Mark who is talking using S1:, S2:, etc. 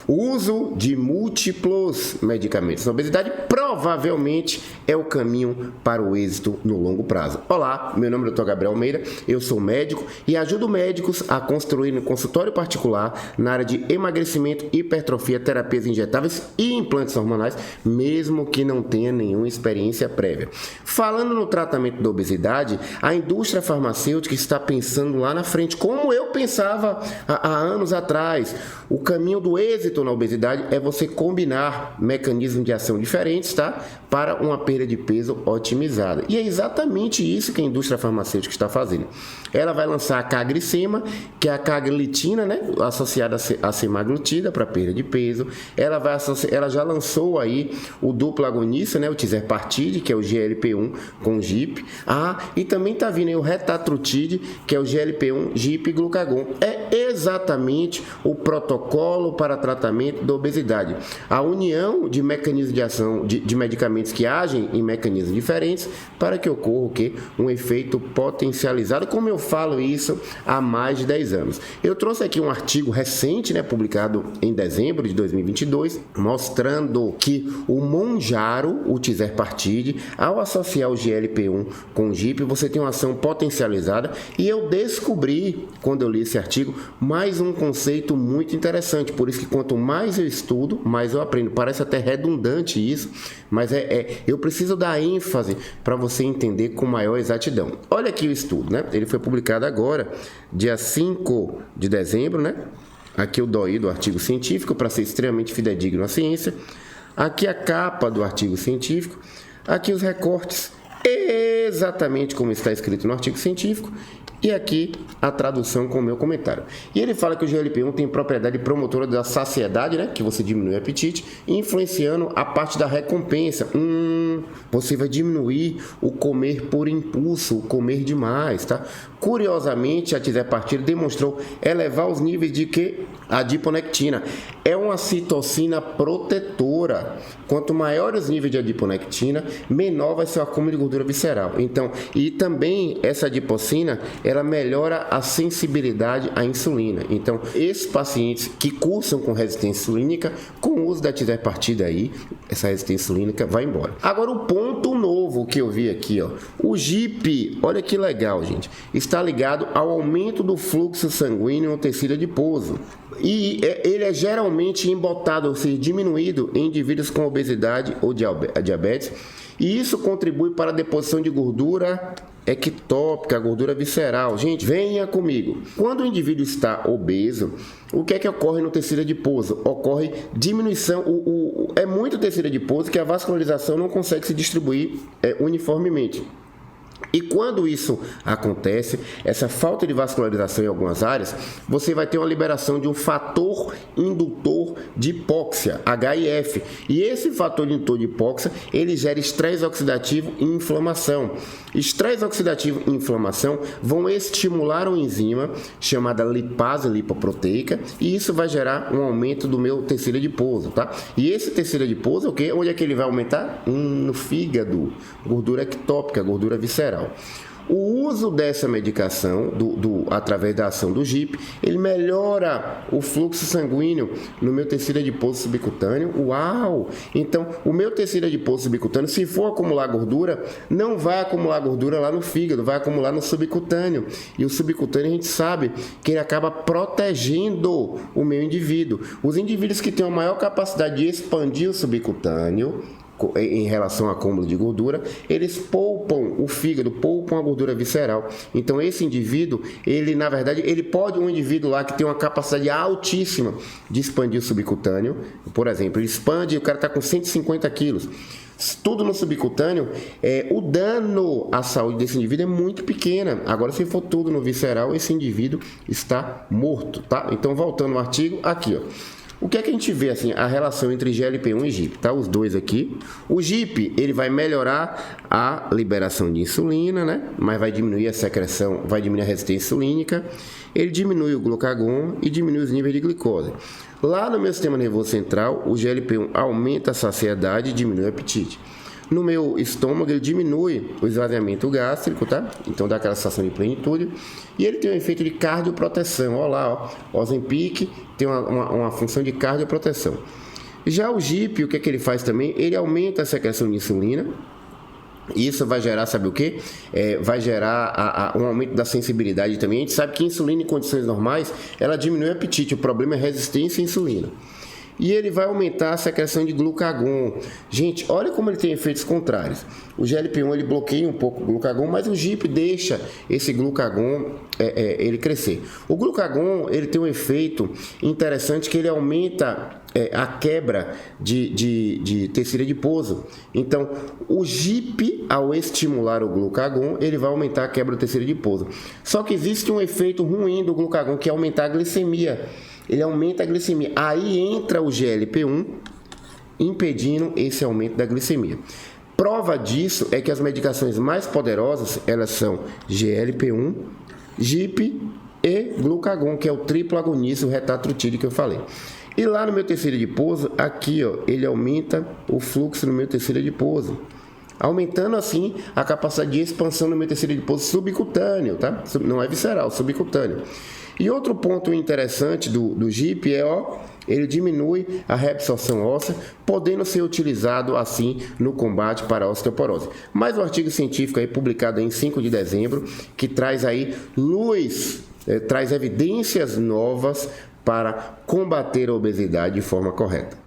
S1: O uso de múltiplos medicamentos na obesidade provavelmente é o caminho para o êxito no longo prazo. Olá, meu nome é Dr. Gabriel Almeida, eu sou médico e ajudo médicos a construir um consultório particular na área de emagrecimento, hipertrofia, terapias injetáveis e implantes hormonais, mesmo que não tenha nenhuma experiência prévia. Falando no tratamento da obesidade, a indústria farmacêutica está pensando lá na frente, como eu pensava há anos atrás. O caminho do êxito na obesidade é você combinar mecanismos de ação diferentes, tá? Para uma perda de peso otimizada. E é exatamente isso que a indústria farmacêutica está fazendo. Ela vai lançar a cagricema, que é a caglitina, né? Associada a semaglutida para perda de peso. Ela já lançou aí o duplo agonista, né? O tirzepatide, que é o GLP-1 com GIP. E também está vindo aí o retatrutide, que é o GLP-1, GIP e glucagon. É exatamente o protocolo para tratamento da obesidade. A união de mecanismos de ação de medicamentos que agem em mecanismos diferentes para que ocorra o quê? Um efeito potencializado, como eu falo isso há mais de 10 anos. Eu trouxe aqui um artigo recente, né, publicado em dezembro de 2022, mostrando que o Mounjaro, o tirzepatide, ao associar o GLP-1 com o GIP, você tem uma ação potencializada. E eu descobri, quando eu li esse artigo, mais um conceito muito interessante. Por isso que quanto mais eu estudo, mais eu aprendo. Parece até redundante isso, mas eu preciso dar ênfase para você entender com maior exatidão. Olha aqui o estudo, né? Ele foi publicado agora, dia 5 de dezembro, né? Aqui o DOI do artigo científico, para ser extremamente fidedigno à ciência. Aqui a capa do artigo científico. Aqui os recortes, exatamente como está escrito no artigo científico. E aqui a tradução com o meu comentário. E ele fala que o GLP-1 tem propriedade promotora da saciedade, né? Que você diminui o apetite, influenciando a parte da recompensa. Você vai diminuir o comer por impulso, o comer demais, tá? Curiosamente, a tirzepatide demonstrou elevar os níveis de que? Adiponectina. É uma citocina protetora. Quanto maior os níveis de adiponectina, menor vai ser o acúmulo de gordura visceral. Então, e também essa adipocina, ela melhora a sensibilidade à insulina. Então, esses pacientes que cursam com resistência insulínica, com o uso da tirzepatide aí, essa resistência insulínica vai embora. Agora, o ponto novo que eu vi aqui, ó, o GIP, olha que legal, gente, está ligado ao aumento do fluxo sanguíneo no tecido adiposo. E ele é geralmente embotado, ou seja, diminuído em indivíduos com obesidade ou diabetes. E isso contribui para a deposição de gordura ectópica, gordura visceral. Gente, venha comigo. Quando o indivíduo está obeso, o que é que ocorre no tecido adiposo? Ocorre diminuição, é muito tecido adiposo que a vascularização não consegue se distribuir uniformemente. E quando isso acontece, essa falta de vascularização em algumas áreas, você vai ter uma liberação de um fator indutor de hipóxia, HIF. E esse fator indutor de hipóxia, ele gera estresse oxidativo e inflamação. Estresse oxidativo e inflamação vão estimular uma enzima chamada lipase lipoproteica, e isso vai gerar um aumento do meu tecido adiposo, tá? E esse tecido adiposo, o quê? Onde é que ele vai aumentar? No fígado, gordura ectópica, gordura visceral. O uso dessa medicação, através da ação do GIP, ele melhora o fluxo sanguíneo no meu tecido adiposo subcutâneo. Uau! Então, o meu tecido adiposo subcutâneo, se for acumular gordura, não vai acumular gordura lá no fígado, vai acumular no subcutâneo. E o subcutâneo, a gente sabe que ele acaba protegendo o meu indivíduo. Os indivíduos que têm uma maior capacidade de expandir o subcutâneo, em relação ao acúmulo de gordura, eles poupam o fígado, poupam a gordura visceral. Então esse indivíduo, ele na verdade, um indivíduo lá que tem uma capacidade altíssima de expandir o subcutâneo, por exemplo, ele expande, o cara está com 150 quilos, tudo no subcutâneo, o dano à saúde desse indivíduo é muito pequena. Agora, se for tudo no visceral, esse indivíduo está morto, tá? Então, voltando ao artigo, aqui, ó. O que é que a gente vê, assim, a relação entre GLP-1 e GIP, tá? Os dois aqui. O GIP, ele vai melhorar a liberação de insulina, né? Mas vai diminuir a secreção, vai diminuir a resistência insulínica. Ele diminui o glucagon e diminui os níveis de glicose. Lá no meu sistema nervoso central, o GLP-1 aumenta a saciedade e diminui o apetite. No meu estômago, ele diminui o esvaziamento gástrico, tá? Então dá aquela sensação de plenitude. E ele tem um efeito de cardioproteção. Olha lá, ó. Ozempic tem uma função de cardioproteção. Já o GIP, o que é que ele faz também? Ele aumenta a secreção de insulina. Isso vai gerar, sabe o que? Vai gerar um aumento da sensibilidade também. A gente sabe que a insulina em condições normais, ela diminui o apetite. O problema é resistência à insulina. E ele vai aumentar a secreção de glucagon. Gente, olha como ele tem efeitos contrários. O GLP-1 ele bloqueia um pouco o glucagon, mas o GIP deixa esse glucagon ele crescer. O glucagon ele tem um efeito interessante que ele aumenta a quebra de tecido adiposo. Então, o GIP, ao estimular o glucagon, ele vai aumentar a quebra do tecido adiposo. Só que existe um efeito ruim do glucagon, que é aumentar a glicemia. Ele aumenta a glicemia. Aí entra o GLP-1, impedindo esse aumento da glicemia. Prova disso é que as medicações mais poderosas, elas são GLP-1, GIP e glucagon, que é o triplo agonista, o retatrutide que eu falei. E lá no meu tecido adiposo, aqui, ó, ele aumenta o fluxo no meu tecido adiposo, aumentando assim a capacidade de expansão no meu tecido adiposo subcutâneo, tá? Não é visceral, subcutâneo. E outro ponto interessante do GIP ele diminui a reabsorção óssea, podendo ser utilizado assim no combate para a osteoporose. Mais um artigo científico aí publicado em 5 de dezembro, que traz aí traz evidências novas para combater a obesidade de forma correta.